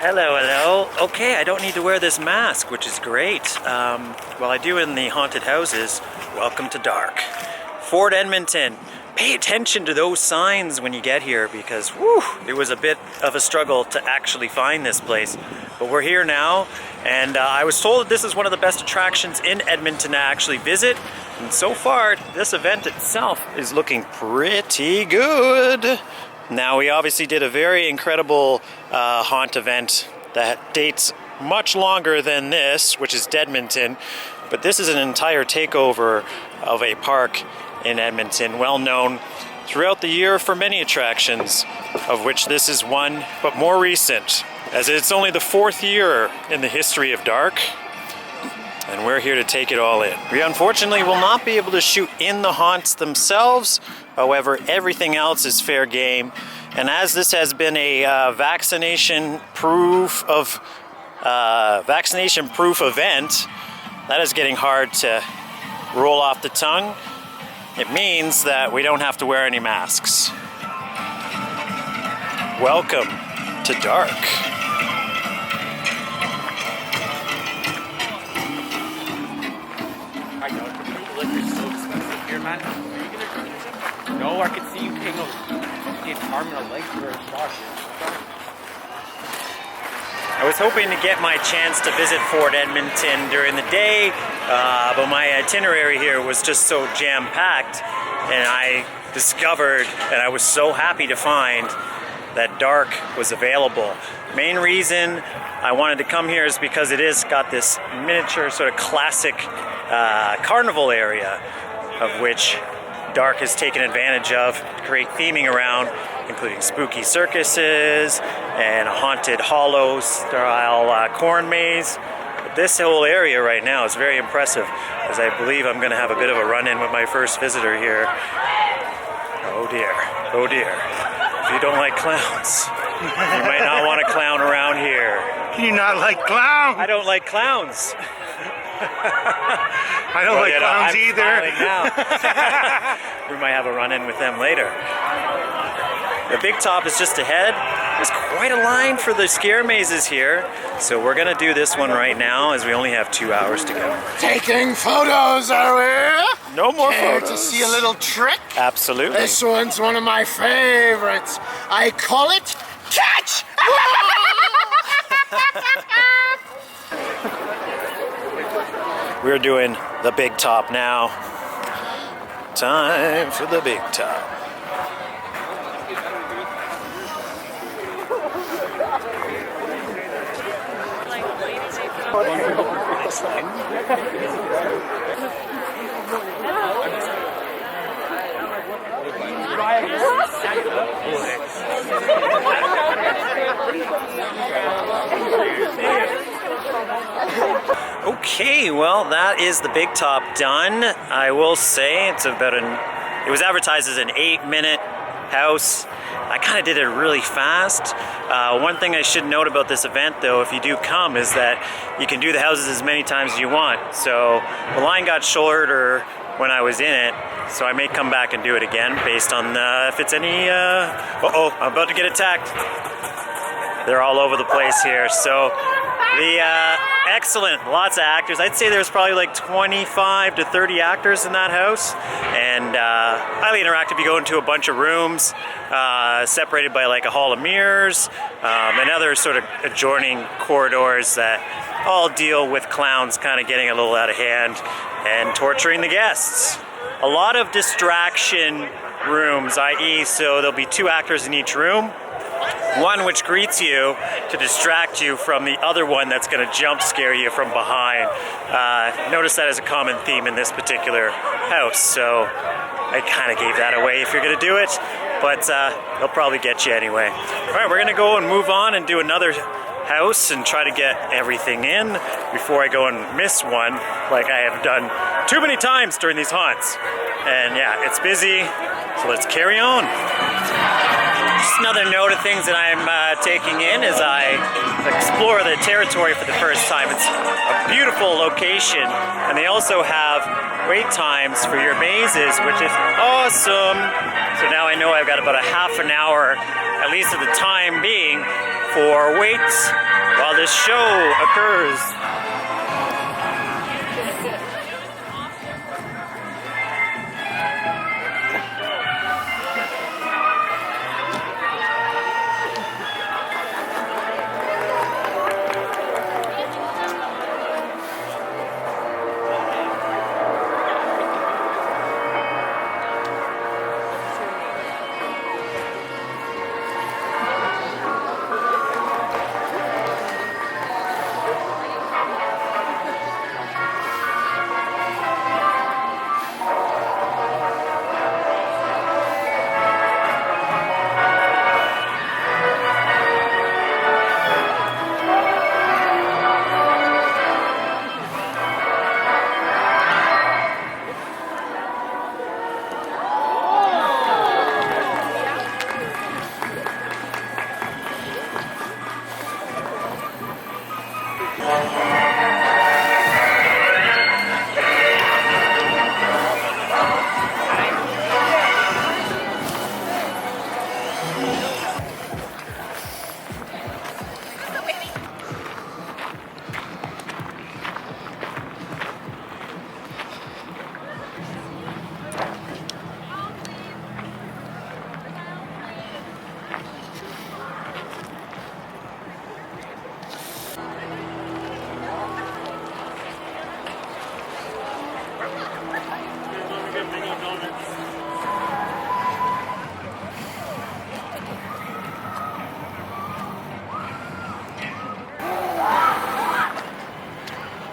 Hello, hello. Okay, I don't need to wear this mask, which is great. Well, I do in the haunted houses. Welcome to dark. Fort Edmonton. Pay attention to those signs when you get here because, whew, it was a bit of a struggle to actually find this place. But we're here now, and I was told that this is one of the best attractions in Edmonton to actually visit. And so far, this event itself is looking pretty good. Now, we obviously did a very incredible haunt event that dates much longer than this, which is Deadmonton, but this is an entire takeover of a park in Edmonton, well known throughout the year for many attractions, of which this is one, but more recent, as it's only the 4th year in the history of dark, and we're here to take it all in. We unfortunately will not be able to shoot in the haunts themselves. However, everything else is fair game. And as this has been a vaccination-proof event, that is getting hard to roll off the tongue. It means that we don't have to wear any masks. Welcome to dark. I know, the liquor's so expensive here, man. Are you gonna drink something? No, I could see you king of fucking arm and a leg for a shot. I was hoping to get my chance to visit Fort Edmonton during the day, but my itinerary here was just so jam-packed, and I discovered, and I was so happy to find, that dark was available. Main reason I wanted to come here is because it is got this miniature sort of classic carnival area, of which dark has taken advantage of to create theming around, including spooky circuses and a haunted hollow style corn maze. But this whole area right now is very impressive, as I believe I'm going to have a bit of a run-in with my first visitor here. Oh dear, oh dear. If you don't like clowns, you might not want to clown around here. You not like clowns? I don't like clowns. I don't like clowns either. We might have a run-in with them later. The big top is just ahead. There's quite a line for the scare mazes here. So we're gonna do this one right now, as we only have 2 hours to go. Taking photos, are we? No more Care photos. to see a little trick? Absolutely. This one's one of my favorites. I call it catch! We're doing the big top now. Time for the big top. Okay, well, that is the big top done. I will say it was advertised as an 8-minute house. I kind of did it really fast. One thing I should note about this event, though, if you do come, is that you can do the houses as many times as you want. So the line got shorter when I was in it, so I may come back and do it again based on if it's any... Uh-oh, I'm about to get attacked. They're all over the place here. So excellent, lots of actors. I'd say there's probably like 25 to 30 actors in that house, and highly interactive. You go into a bunch of rooms separated by like a hall of mirrors and other sort of adjoining corridors that all deal with clowns kind of getting a little out of hand and torturing the guests. A lot of distraction rooms, i.e. so there'll be 2 actors in each room. One which greets you to distract you from the other one that's going to jump scare you from behind. Notice that as a common theme in this particular house, so I kind of gave that away if you're going to do it, but they'll probably get you anyway. All right, we're going to go and move on and do another house and try to get everything in before I go and miss one, like I have done too many times during these haunts. And yeah, it's busy, so let's carry on. Just another note of things that I'm taking in as I explore the territory for the first time. It's a beautiful location, and they also have wait times for your mazes, which is awesome. So now I know I've got about a half an hour, at least at the time being, for waits while this show occurs.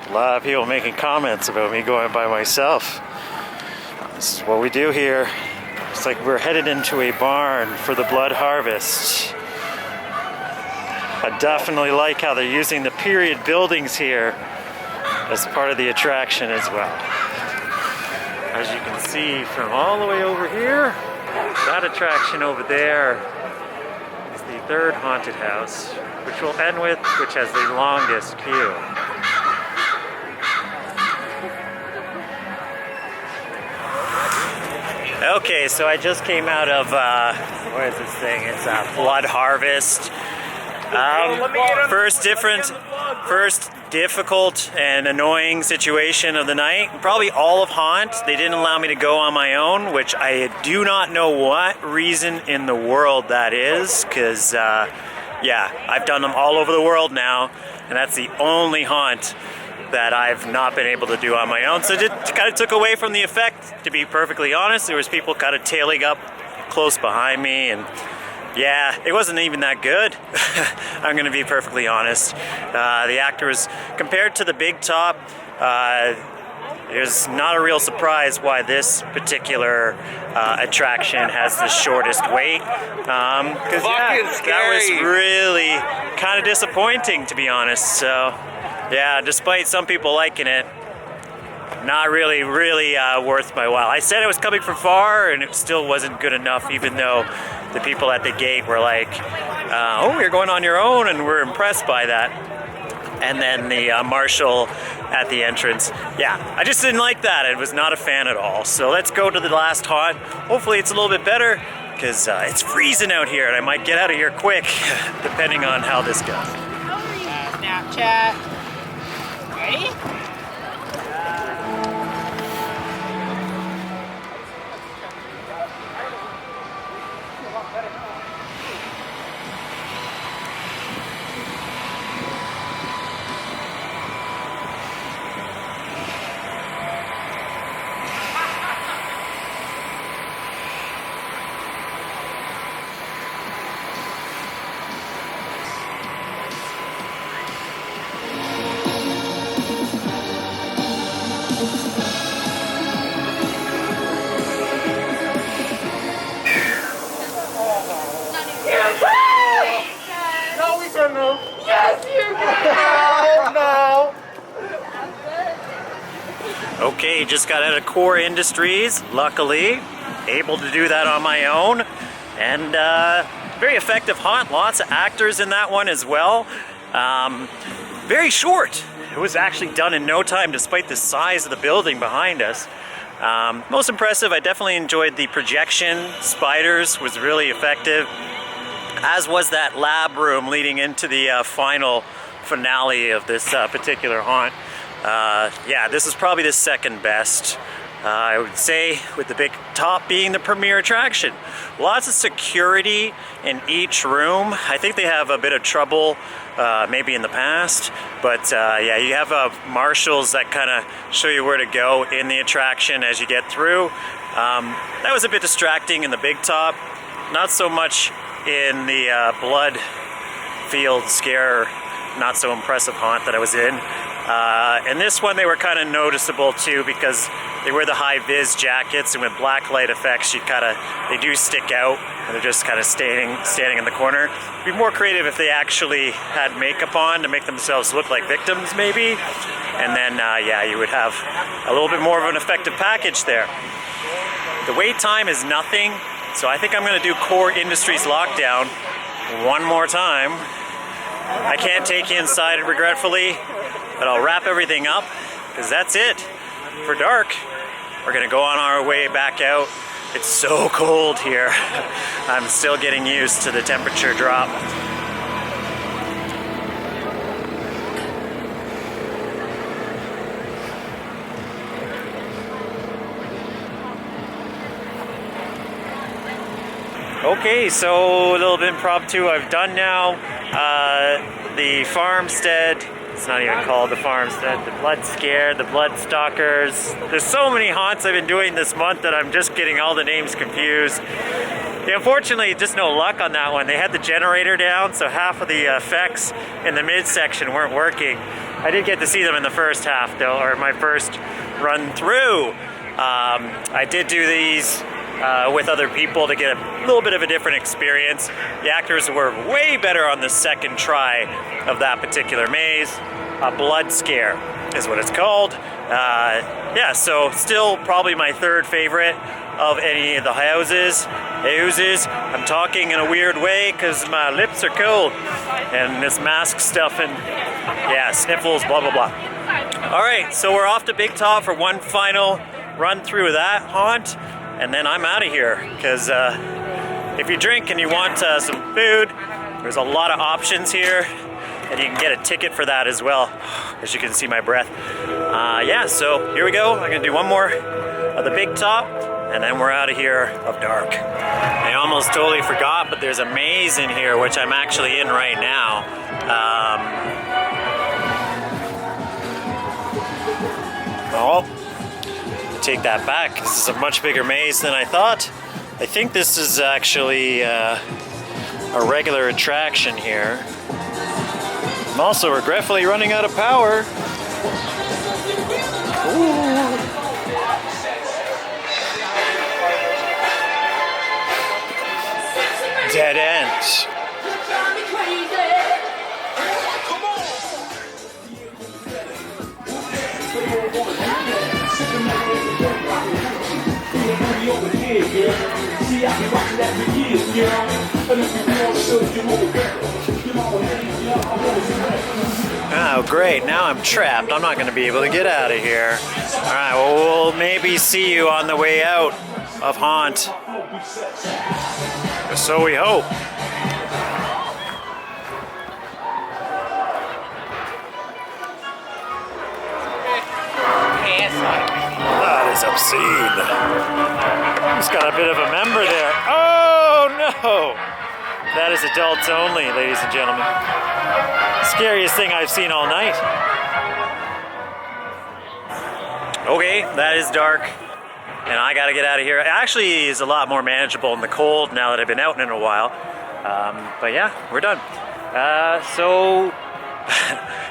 A lot of people making comments about me going by myself. This is what we do here. It's like we're headed into a barn for the blood harvest. I definitely like how they're using the period buildings here as part of the attraction as well. As you can see from all the way over here, that attraction over there is the third haunted house, which we'll end with, which has the longest queue. Okay, so I just came out of, what is this thing? It's Blood Harvest. First difficult and annoying situation of the night. Probably all of Haunt. They didn't allow me to go on my own, which I do not know what reason in the world that is, because, yeah, I've done them all over the world now, and that's the only Haunt that I've not been able to do on my own. So it kind of took away from the effect, to be perfectly honest. There was people kind of tailing up close behind me, and yeah, it wasn't even that good. I'm gonna be perfectly honest. The actors, compared to the Big Top, it was not a real surprise why this particular attraction has the shortest wait. Because that was really kind of disappointing, to be honest. So yeah, despite some people liking it, not really worth my while. I said I was coming from far, and it still wasn't good enough, even though the people at the gate were like, oh, you're going on your own, and we're impressed by that. And then the marshal at the entrance. Yeah, I just didn't like that. I was not a fan at all. So let's go to the last haunt. Hopefully it's a little bit better, because it's freezing out here, and I might get out of here quick, depending on how this goes. Snapchat. Ready? Okay, just got out of Core Industries, luckily. Able to do that on my own. And very effective haunt, lots of actors in that one as well. Very short. It was actually done in no time despite the size of the building behind us. Most impressive, I definitely enjoyed the projection. Spiders was really effective, as was that lab room leading into the final finale of this particular haunt. Yeah, this is probably the second best. I would say, with the big top being the premier attraction. Lots of security in each room. I think they have a bit of trouble maybe in the past, but yeah, you have marshals that kind of show you where to go in the attraction as you get through. That was a bit distracting in the big top, not so much in the blood field scare, not so impressive haunt that I was in. And this one they were kind of noticeable too, because they wear the high vis jackets, and with black light effects they do stick out, and they're just kind of standing in the corner. It'd be more creative if they actually had makeup on to make themselves look like victims maybe, and then yeah, you would have a little bit more of an effective package there. The wait time is nothing, so I think I'm going to do Core Industries Lockdown one more time. I can't take you inside it regretfully, but I'll wrap everything up, because that's it for dark. We're gonna go on our way back out. It's so cold here. I'm still getting used to the temperature drop. Okay, so a little bit impromptu I've done now. The farmstead, it's not even called the farmstead, the blood scare, the blood stalkers. There's so many haunts I've been doing this month that I'm just getting all the names confused. Yeah, unfortunately, just no luck on that one. They had the generator down, so half of the effects in the midsection weren't working. I did get to see them in the first half though, or my first run through. I did do these with other people to get a little bit of a different experience. The actors were way better on the second try of that particular maze. A blood scare is what it's called. Yeah, so still probably my third favorite of any of the houses. I'm talking in a weird way because my lips are cold and this mask stuff and yeah, sniffles, blah, blah, blah. All right, so we're off to Big Top for one final run through of that haunt. And then I'm out of here, because if you drink and you want some food, there's a lot of options here, and you can get a ticket for that as well, as you can see my breath. Yeah, so here we go. I'm gonna do one more of the Big Top, and then we're out of here of dark. I almost totally forgot, but there's a maze in here, which I'm actually in right now. Oh. Take that back. This is a much bigger maze than I thought. I think this is actually a regular attraction here. I'm also regretfully running out of power. Ooh. Dead end. Oh great, now I'm trapped. I'm not going to be able to get out of here. Alright, well we'll maybe see you on the way out of Haunt. So we hope. That is obscene. He's got a bit of a member there. Oh no! That is adults only, ladies and gentlemen. Scariest thing I've seen all night. Okay, that is dark. And I gotta get out of here. It actually is a lot more manageable in the cold now that I've been out in a while. But yeah, we're done. So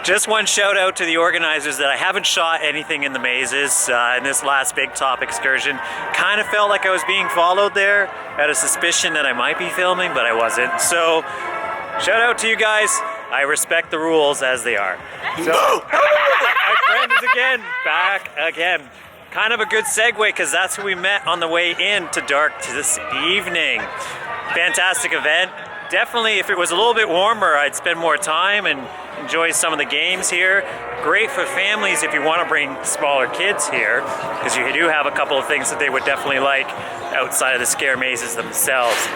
just one shout out to the organizers that I haven't shot anything in the mazes in this last Big Top excursion. Kind of felt like I was being followed there. I had a suspicion that I might be filming, but I wasn't. So shout out to you guys. I respect the rules as they are. So, my friend is again back again. Kind of a good segue because that's who we met on the way in to dark to this evening. Fantastic event. Definitely, if it was a little bit warmer, I'd spend more time and enjoy some of the games here. Great for families if you want to bring smaller kids here, because you do have a couple of things that they would definitely like outside of the scare mazes themselves.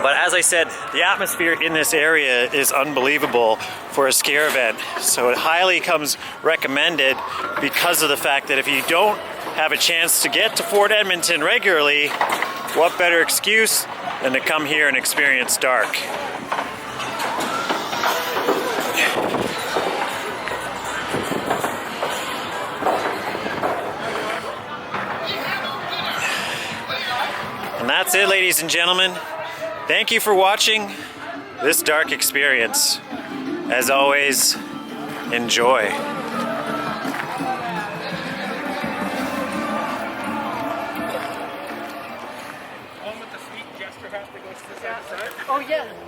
But as I said, the atmosphere in this area is unbelievable for a scare event. So it highly comes recommended because of the fact that if you don't have a chance to get to Fort Edmonton regularly, what better excuse than to come here and experience dark. And that's it, ladies and gentlemen. Thank you for watching this dark experience. As always, enjoy. Oh yeah.